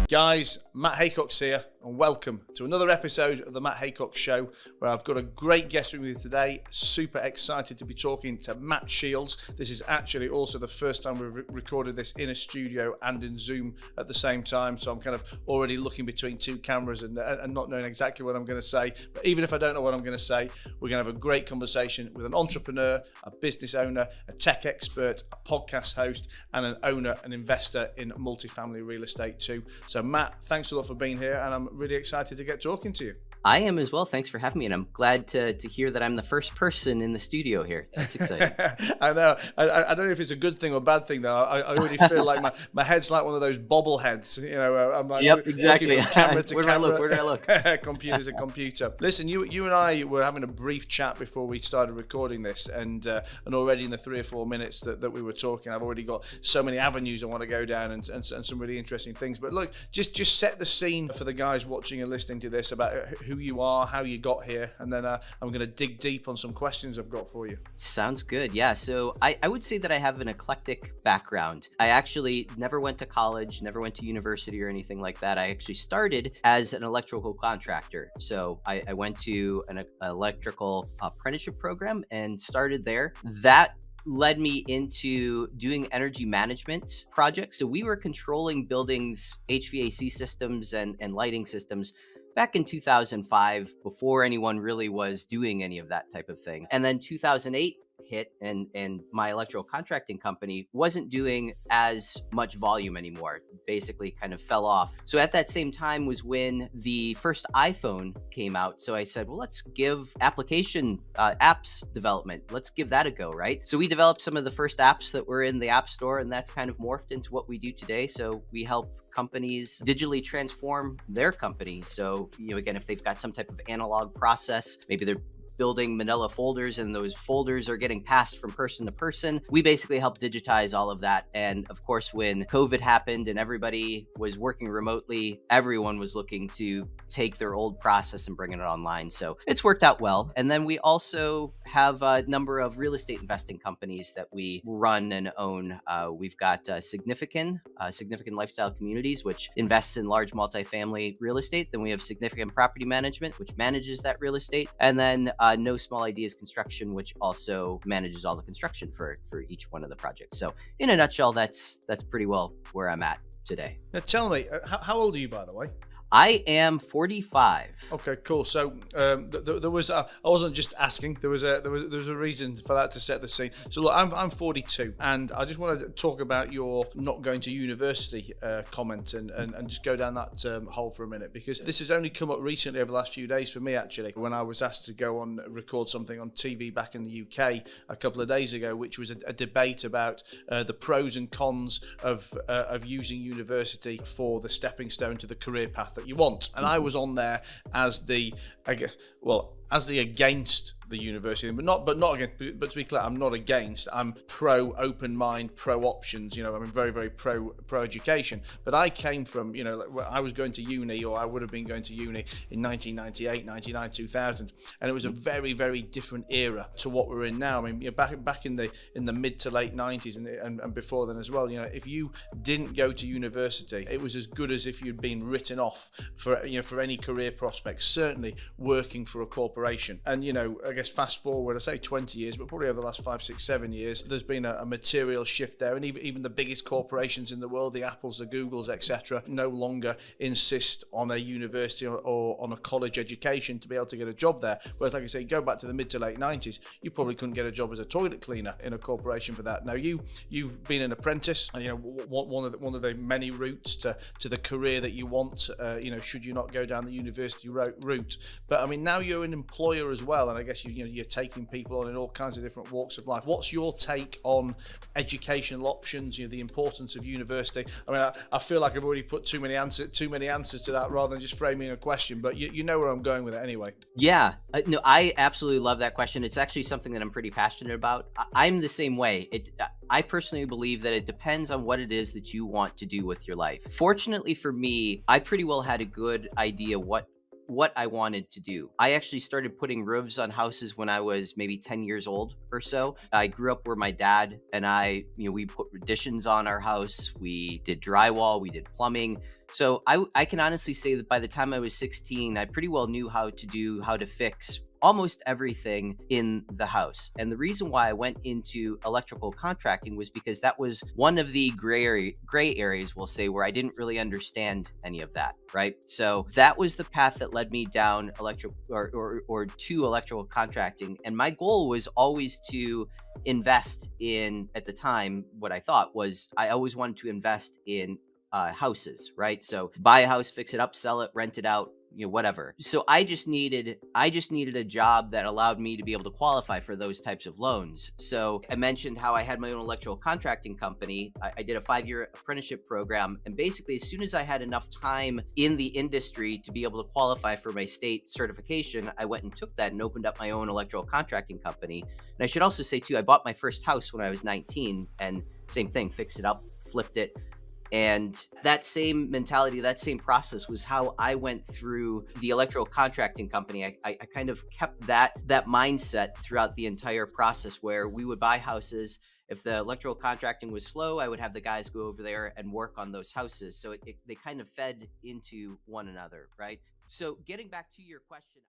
Guys, Matt Haycox here, and welcome to another episode of the Matt Haycox Show, where I've got a great guest with me today. Super excited to be talking to Matt Shields. This is actually also the first time we've recorded this in a studio and in Zoom at the same time, so I'm kind of already looking between two cameras and not knowing exactly what I'm going to say. But even if I don't know what I'm going to say, we're going to have a great conversation with an entrepreneur, a business owner, a tech expert, a podcast host, and an owner and investor in multifamily real estate too. So Matt, thanks a lot for being here, and I'm really excited to get talking to you. I am as well. Thanks for having me, and I'm glad to hear that I'm the first person in the studio here. That's exciting. I know. I don't know if it's a good thing or bad thing, though. I already feel like my head's like one of those bobbleheads. You know, I'm like, yep, exactly. Camera to Where do I look? Where do I look? Computer's a computer. Listen, you and I were having a brief chat before we started recording this, and already in the 3 or 4 minutes that we were talking, I've already got so many avenues I want to go down and some really interesting things. But look, just set the scene for the guys watching and listening to this about who you are, how you got here, and then I'm going to dig deep on some questions I've got for you. Sounds good. Yeah. So I would say that I have an eclectic background. I actually never went to college, never went to university or anything like that. I actually started as an electrical contractor. So I went to an electrical apprenticeship program and started there. That led me into doing energy management projects. So we were controlling buildings, HVAC systems and lighting systems back in 2005, before anyone really was doing any of that type of thing. And then 2008 hit, and my electrical contracting company wasn't doing as much volume anymore. Basically kind of fell off. So at that same time was when the first iPhone came out. So I said, well, let's give apps development, let's give that a go, right? So we developed some of the first apps that were in the App Store, and that's kind of morphed into what we do today. So we help companies digitally transform their company. So, again, if they've got some type of analog process, maybe they're building manila folders and those folders are getting passed from person to person. We basically help digitize all of that. And of course, when COVID happened and everybody was working remotely, everyone was looking to take their old process and bring it online. So it's worked out well. And then we also have a number of real estate investing companies that we run and own. We've got significant lifestyle communities, which invests in large multifamily real estate. Then we have significant property management, which manages that real estate. And then No Small Ideas Construction, which also manages all the construction for each one of the projects. So in a nutshell, that's pretty well where I'm at today. Now tell me, how old are you, by the way? I am 45. Okay, cool. So there was I wasn't just asking. There was a reason for that to set the scene. So look, I'm 42, and I just wanted to talk about your not going to university comment and just go down that hole for a minute, because this has only come up recently over the last few days for me, actually, when I was asked to go on record something on TV back in the UK a couple of days ago, which was a debate about the pros and cons of using university for the stepping stone to the career path that you want. And I was on there as the against the university, but not against. But to be clear, I'm not against. I'm pro open mind, pro options. I'm very, very pro education. But I came from, I was going to uni, or I would have been going to uni in 1998, 99, 2000, and it was a very, very different era to what we're in now. I mean, back in the mid to late 90s and before then as well. If you didn't go to university, it was as good as if you'd been written off for any career prospects. Certainly working for a corporation. And I guess fast forward, I say 20 years, but probably over the last 5, 6, 7 years, there's been a material shift there. And even the biggest corporations in the world, the Apples, the Googles, etc., no longer insist on a university or on a college education to be able to get a job there. Whereas, like I say, go back to the mid to late 90s, you probably couldn't get a job as a toilet cleaner in a corporation for that. Now you've been an apprentice, one of the many routes to the career that you want, should you not go down the university route. But I mean, now you're an employer as well, and I guess you're taking people on in all kinds of different walks of life. What's your take on educational options? The importance of university. I mean, I feel like I've already put too many answers to that rather than just framing a question. But you know where I'm going with it anyway. Yeah, no, I absolutely love that question. It's actually something that I'm pretty passionate about. I'm the same way. I personally believe that it depends on what it is that you want to do with your life. Fortunately for me, I pretty well had a good idea what what I wanted to do. I actually started putting roofs on houses when I was maybe 10 years old or so. I grew up where my dad and I, we put additions on our house. We did drywall, we did plumbing. So I can honestly say that by the time I was 16, I pretty well knew how to fix almost everything in the house. And the reason why I went into electrical contracting was because that was one of the gray areas, we'll say, where I didn't really understand any of that, right? So that was the path that led me down electrical or to electrical contracting. And my goal was always to invest in, at the time, what I thought was I always wanted to invest in houses, right? So buy a house, fix it up, sell it, rent it out, whatever. So I just needed a job that allowed me to be able to qualify for those types of loans. So I mentioned how I had my own electrical contracting company. I did a 5-year apprenticeship program, and basically as soon as I had enough time in the industry to be able to qualify for my state certification, I went and took that and opened up my own electrical contracting company. And I should also say too, I bought my first house when I was 19, and same thing, fixed it up, flipped it. And that same mentality, that same process was how I went through the electrical contracting company. I kind of kept that mindset throughout the entire process, where we would buy houses. If the electrical contracting was slow, I would have the guys go over there and work on those houses. So they kind of fed into one another, right? So getting back to your question.